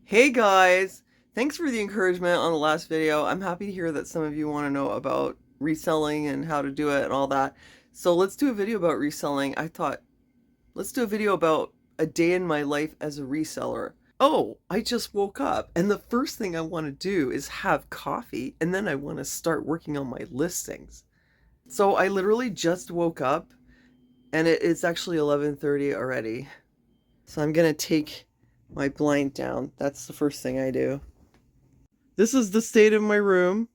Hey guys! Thanks for the encouragement on the last video. I'm happy to hear that some of you want to know about reselling and how to do it and all that. So let's do a video about reselling. I thought, let's do a video about a day in my life as a reseller. Oh, I just woke up and the first thing I want to do is have coffee and then I want to start working on my listings. So I literally just woke up and it's actually 11:30 already. So I'm gonna take my blind down. That's the first thing I do. This is the state of my room.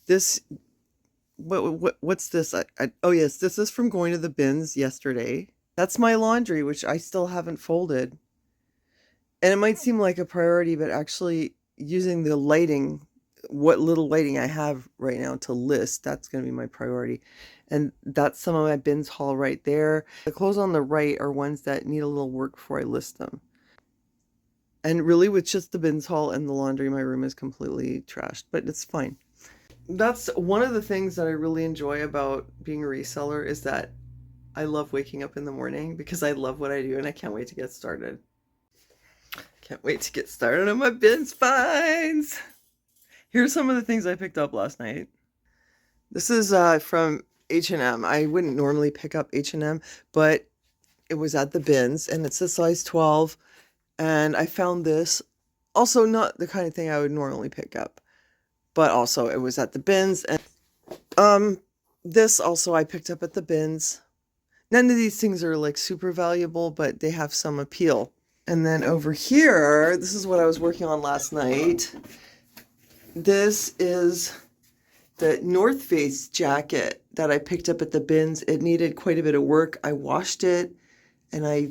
This, what's this? Oh yes, this is from going to the bins yesterday. That's my laundry, which I still haven't folded. And it might seem like a priority, but actually using the lighting, what little lighting I have right now to list, that's going to be my priority. And that's some of my bins haul right there. The clothes on the right are ones that need a little work before I list them. And really with just the bins haul and the laundry, my room is completely trashed, but it's fine. That's one of the things that I really enjoy about being a reseller is that I love waking up in the morning because I love what I do and I can't wait to get started. Can't wait to get started on my bins finds. Here's some of the things I picked up last night. This is from H&M. I wouldn't normally pick up H&M, but it was at the bins and it's a size 12. And I found this, also not the kind of thing I would normally pick up, but also it was at the bins. And this also I picked up at the bins. None of these things are like super valuable, but they have some appeal. And then over here, this is what I was working on last night. This is the North Face jacket that I picked up at the bins. It needed quite a bit of work. I washed it and I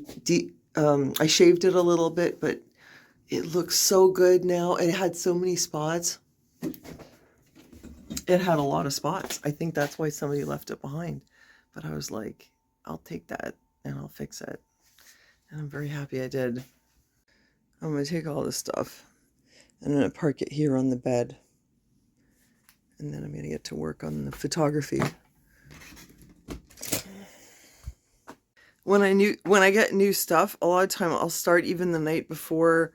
shaved it a little bit, but it looks so good now. It had so many spots. It had a lot of spots. I think that's why somebody left it behind. But I was like, I'll take that and I'll fix it. And I'm very happy I did. I'm going to take all this stuff and I'm going to park it here on the bed. And then I'm going to get to work on the photography. When I get new stuff, a lot of time I'll start even the night before,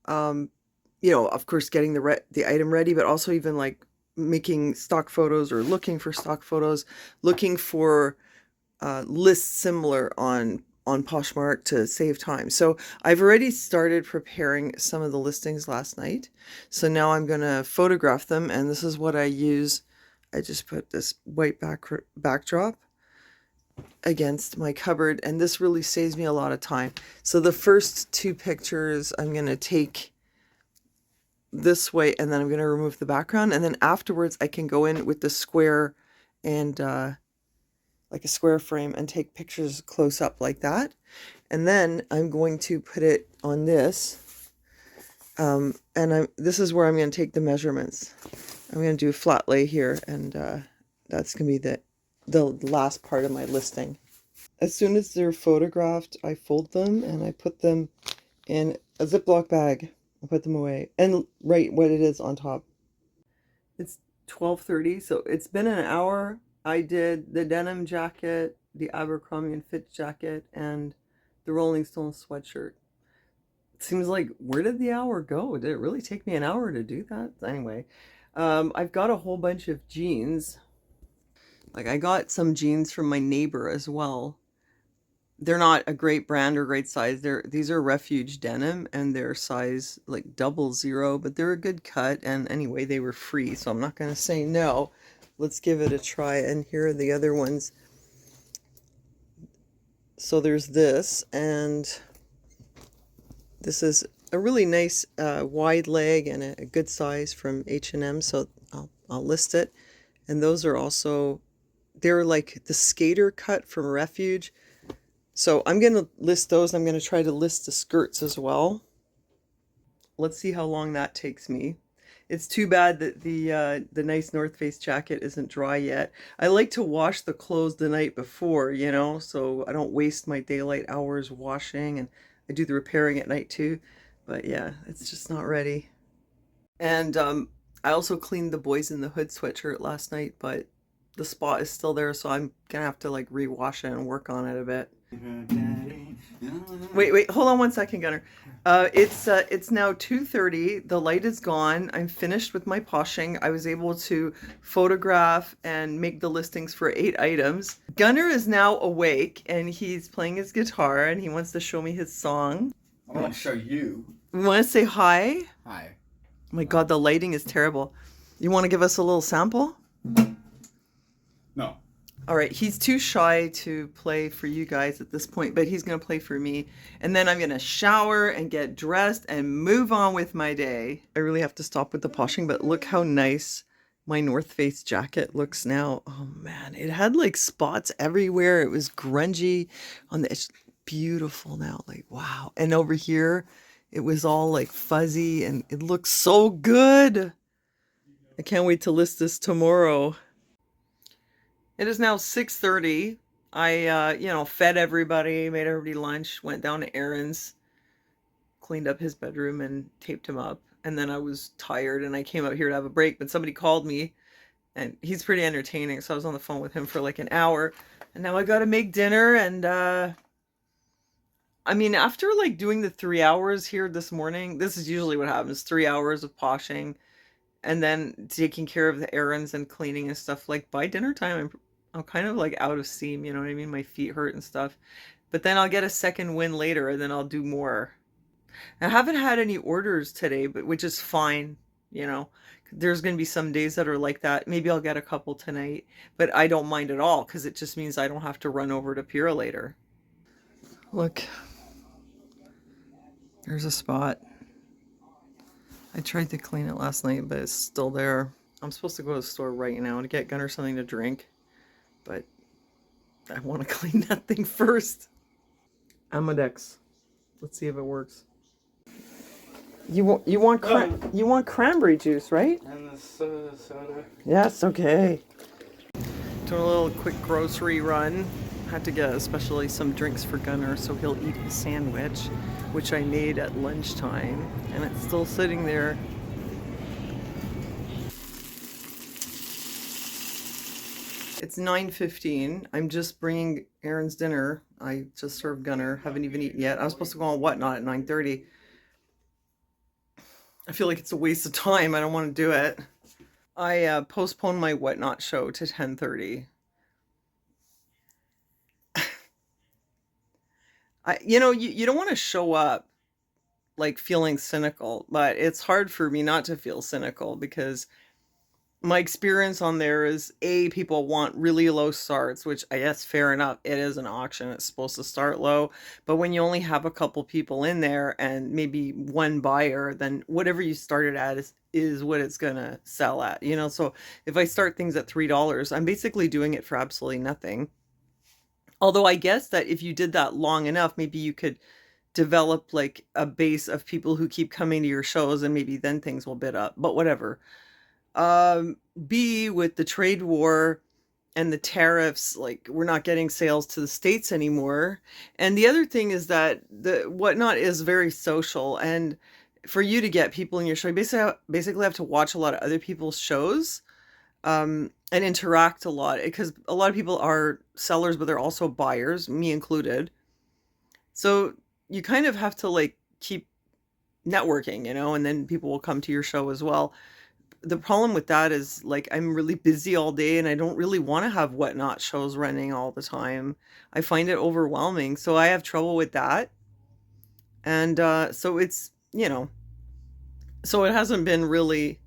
of course, getting the item ready, but also even like making stock photos or looking for stock photos, looking for lists similar on Poshmark to save time. So I've already started preparing some of the listings last night. So now I'm going to photograph them, and this is what I use. I just put this white backdrop against my cupboard, and this really saves me a lot of time. So the first two pictures I'm going to take this way, and then I'm going to remove the background, and then afterwards I can go in with the square and like a square frame and take pictures close up like that. And then I'm going to put it on this, and this is where I'm going to take the measurements. I'm going to do a flat lay here, and that's going to be the last part of my listing. As soon as they're photographed, I fold them and I put them in a Ziploc bag. I put them away and write what it is on top. It's 12:30, so it's been an hour. I did the denim jacket, the Abercrombie & Fitch jacket, and the Rolling Stones sweatshirt. It seems like, where did the hour go? Did it really take me an hour to do that? Anyway, I've got a whole bunch of jeans. Like, I got some jeans from my neighbor as well. They're not a great brand or great size. These are Refuge denim, and they're size like 00, but they're a good cut. And anyway, they were free, so I'm not going to say no. Let's give it a try. And here are the other ones. So there's this, and this is a really nice wide leg and a good size from H&M. So I'll list it. And those are also, they're like the skater cut from Refuge. So I'm going to list those. I'm going to try to list the skirts as well. Let's see how long that takes me. It's too bad that the nice North Face jacket isn't dry yet. I like to wash the clothes the night before, so I don't waste my daylight hours washing, and I do the repairing at night too. But yeah, it's just not ready. And I also cleaned the Boys in the Hood sweatshirt last night, but the spot is still there, so I'm gonna have to like rewash it and work on it a bit. Wait, hold on 1 second, Gunner. It's now 2:30. The light is gone. I'm finished with my poshing. I was able to photograph and make the listings for 8 items. Gunner is now awake and he's playing his guitar and he wants to show me his song. I want to show you. You want to say hi? Hi. Oh my God, the lighting is terrible. You want to give us a little sample? No. All right, he's too shy to play for you guys at this point, but he's going to play for me. And then I'm going to shower and get dressed and move on with my day. I really have to stop with the poshing, but look how nice my North Face jacket looks now. Oh man, it had like spots everywhere. It was grungy on the edge. Beautiful now, like wow. And over here, it was all like fuzzy and it looks so good. I can't wait to list this tomorrow. It is now 6:30. I fed everybody, made everybody lunch, went down to errands, cleaned up his bedroom and taped him up. And then I was tired and I came out here to have a break, but somebody called me and he's pretty entertaining. So I was on the phone with him for like an hour and now I got to make dinner. And, I mean, after like doing the 3 hours here this morning, this is usually what happens, 3 hours of poshing and then taking care of the errands and cleaning and stuff. Like by dinner time, I'm kind of like out of steam, you know what I mean? My feet hurt and stuff. But then I'll get a second win later and then I'll do more. I haven't had any orders today, but which is fine, you know. There's going to be some days that are like that. Maybe I'll get a couple tonight, but I don't mind at all because it just means I don't have to run over to Pura later. Look, there's a spot. I tried to clean it last night, but it's still there. I'm supposed to go to the store right now to get Gunner something to drink, but I want to clean that thing first. Amadex. Let's see if it works. You want cranberry juice, right? And the soda. Yes, okay. Doing a little quick grocery run. Had to get especially some drinks for Gunner so he'll eat his sandwich, which I made at lunchtime, and it's still sitting there. It's 9:15. I'm just bringing Aaron's dinner. I just served Gunner. Haven't even eaten yet. I was supposed to go on Whatnot at 9:30. I feel like it's a waste of time. I don't want to do it. I postponed my Whatnot show to 10:30. You don't want to show up like feeling cynical, but it's hard for me not to feel cynical because my experience on there is people want really low starts, which I guess fair enough. It is an auction. It's supposed to start low, but when you only have a couple people in there and maybe one buyer, then whatever you started at is what it's going to sell at, you know? So if I start things at $3, I'm basically doing it for absolutely nothing. Although I guess that if you did that long enough, maybe you could develop like a base of people who keep coming to your shows and maybe then things will bid up, but whatever. B, with the trade war and the tariffs, like we're not getting sales to the States anymore. And the other thing is that the Whatnot is very social, and for you to get people in your show, you basically have to watch a lot of other people's shows, and interact a lot, because a lot of people are sellers, but they're also buyers, me included. So you kind of have to like keep networking, you know, and then people will come to your show as well. The problem with that is like I'm really busy all day and I don't really want to have Whatnot shows running all the time. I find it overwhelming. So I have trouble with that. And so it's, so it hasn't been really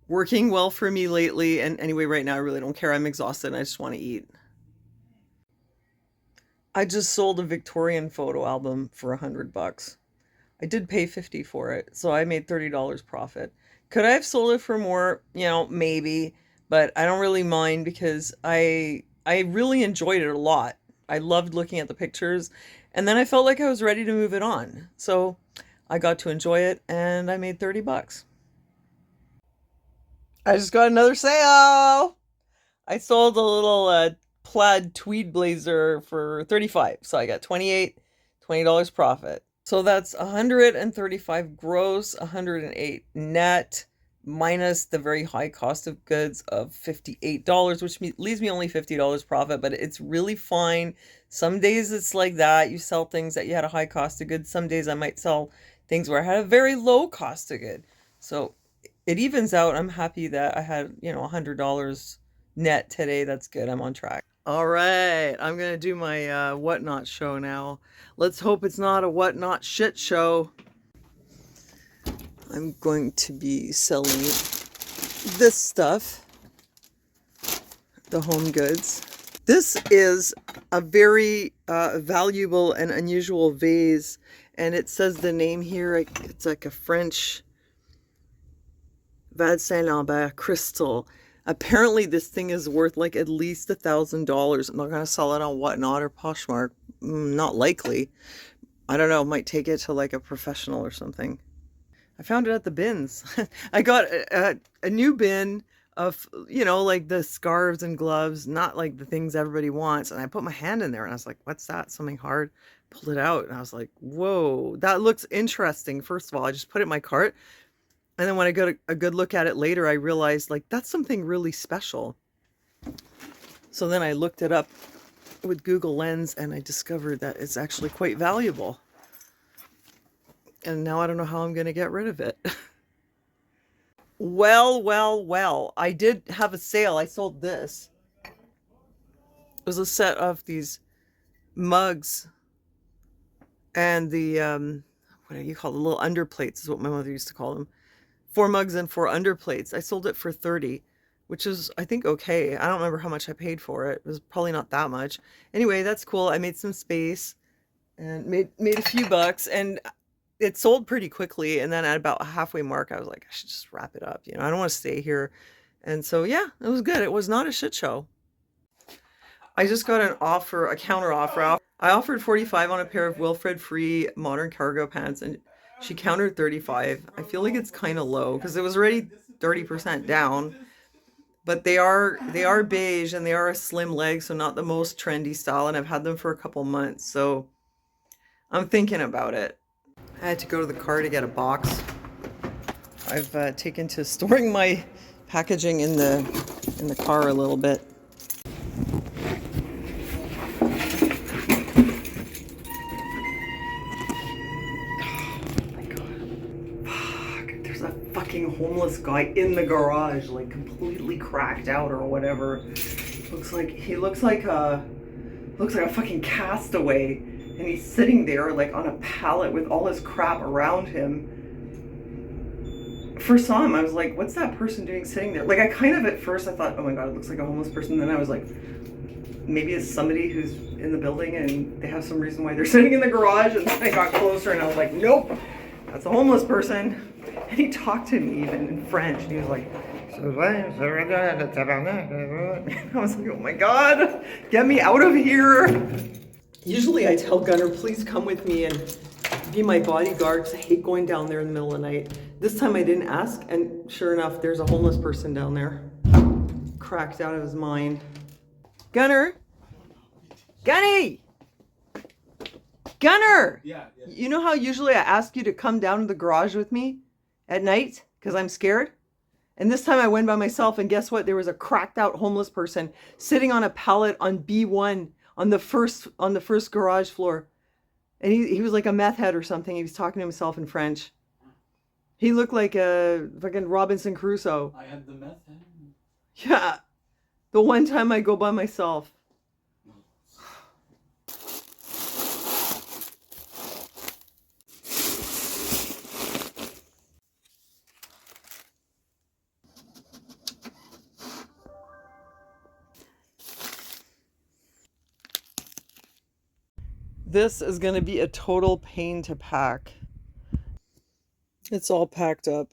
working well for me lately. And anyway, right now I really don't care. I'm exhausted and I just want to eat. I just sold a Victorian photo album for $100. I did pay $50 for it, so I made $30 profit. Could I have sold it for more? Maybe, but I don't really mind because I really enjoyed it a lot. I loved looking at the pictures, and then I felt like I was ready to move it on. So I got to enjoy it, and I made $30. I just got another sale. I sold a little plaid tweed blazer for $35, so I got $20 profit. So that's 135 gross, 108 net. minus the very high cost of goods of $58, which leaves me only $50 profit, but it's really fine. Some days it's like that. You sell things that you had a high cost of goods. Some days I might sell things where I had a very low cost of good. So it evens out. I'm happy that I had, you know, $100 net today. That's good. I'm on track. All right, I'm gonna do my whatnot show now. Let's hope it's not a whatnot shit show. I'm going to be selling this stuff, the home goods. This is a very valuable and unusual vase, and it says the name here. It's like a French Vase Saint-Lambert crystal. Apparently this thing is worth like at least $1,000. I'm not going to sell it on Whatnot or Poshmark. Not likely. I don't know. Might take it to like a professional or something. I found it at the bins. I got a new bin of, you know, like the scarves and gloves, not like the things everybody wants. And I put my hand in there and I was like, what's that? Something hard. Pulled it out and I was like, whoa, that looks interesting. First of all, I just put it in my cart. And then when I got a good look at it later, I realized like that's something really special. So then I looked it up with Google Lens and I discovered that it's actually quite valuable. And now I don't know how I'm going to get rid of it. Well. I did have a sale. I sold this. It was a set of these mugs and the, what do you call the little underplates is what my mother used to call them. 4 mugs and 4 underplates. I sold it for $30, which is, I think, okay. I don't remember how much I paid for it. It was probably not that much. Anyway, that's cool. I made some space and made a few bucks, and it sold pretty quickly. And then at about a halfway mark, I was like, I should just wrap it up. You know, I don't want to stay here. And so, yeah, it was good. It was not a shit show. I just got an offer, a counter offer. I offered $45 on a pair of Wilfred Free modern cargo pants, and she countered $35. I feel like it's kind of low because it was already 30% down. But they are beige and they are a slim leg, so not the most trendy style, and I've had them for a couple months, so I'm thinking about it. I had to go to the car to get a box. I've taken to storing my packaging in the car a little bit. Homeless guy in the garage, like completely cracked out or whatever. Looks like a fucking castaway, and he's sitting there like on a pallet with all his crap around him. First saw him, I was like, what's that person doing sitting there? Like, I kind of at first I thought, oh my god, it looks like a homeless person. Then I was like, maybe it's somebody who's in the building and they have some reason why they're sitting in the garage. And then I got closer and I was like, nope, that's a homeless person. And he talked to me even in French, and he was like, I was like, oh my god, get me out of here. Usually I tell Gunnar, please come with me and be my bodyguard, because I hate going down there in the middle of the night. This time I didn't ask, and sure enough, there's a homeless person down there, cracked out of his mind. Gunnar! Gunny! Gunnar! Yeah. You know how usually I ask you to come down to the garage with me at night because I'm scared? And this time I went by myself, and guess what? There was a cracked out homeless person sitting on a pallet on B1 on the first garage floor. And he was like a meth head or something. He was talking to himself in French. He looked like a fucking Robinson Crusoe. I had the meth head. Yeah. The one time I go by myself. This is going to be a total pain to pack. It's all packed up.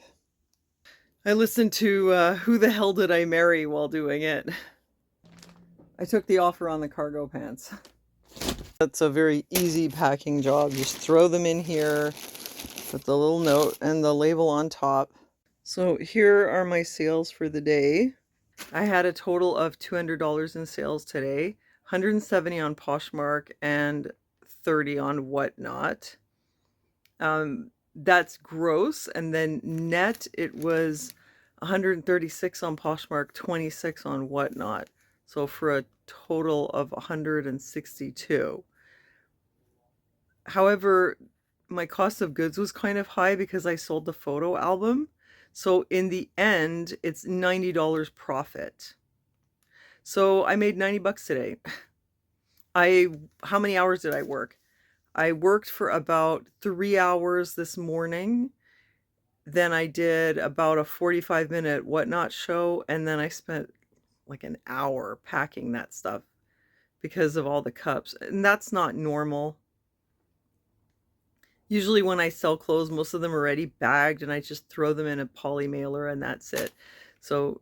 I listened to Who the Hell Did I Marry while doing it. I took the offer on the cargo pants. That's a very easy packing job. Just throw them in here with the little note and the label on top. So here are my sales for the day. I had a total of $200 in sales today, 170 on Poshmark and 30 on Whatnot. That's gross, and then net it was 136 on Poshmark, 26 on Whatnot. So for a total of 162. However, my cost of goods was kind of high because I sold the photo album. So in the end, it's $90 profit. So I made 90 bucks today. How many hours did I work? I worked for about 3 hours this morning. Then I did about a 45-minute Whatnot show, and then I spent like an hour packing that stuff because of all the cups. And that's not normal. Usually when I sell clothes, most of them are already bagged and I just throw them in a poly mailer and that's it. So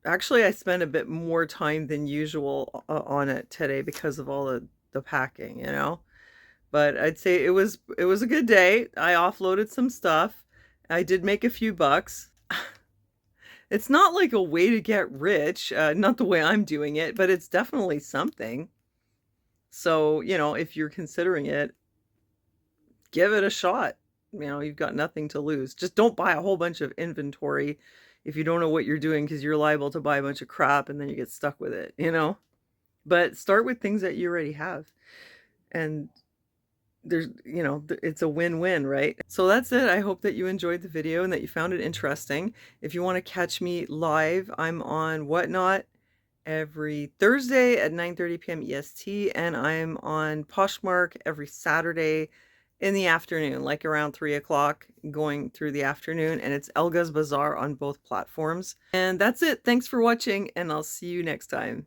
actually I spent a bit more time than usual on it today because of all the packing, you know. But I'd say it was a good day. I offloaded some stuff. I did make a few bucks. It's not like a way to get rich, not the way I'm doing it, but it's definitely something. So, you know, if you're considering it, give it a shot. You know, you've got nothing to lose. Just don't buy a whole bunch of inventory if you don't know what you're doing, because you're liable to buy a bunch of crap and then you get stuck with it, you know? But start with things that you already have. And there's, you know, it's a win-win, right? So that's it. I hope that you enjoyed the video and that you found it interesting. If you want to catch me live, I'm on Whatnot every Thursday at 9:30 p.m. EST, and I'm on Poshmark every Saturday in the afternoon, like around 3 o'clock going through the afternoon, and it's elgasbazaar on both platforms. And that's it. Thanks for watching, and I'll see you next time.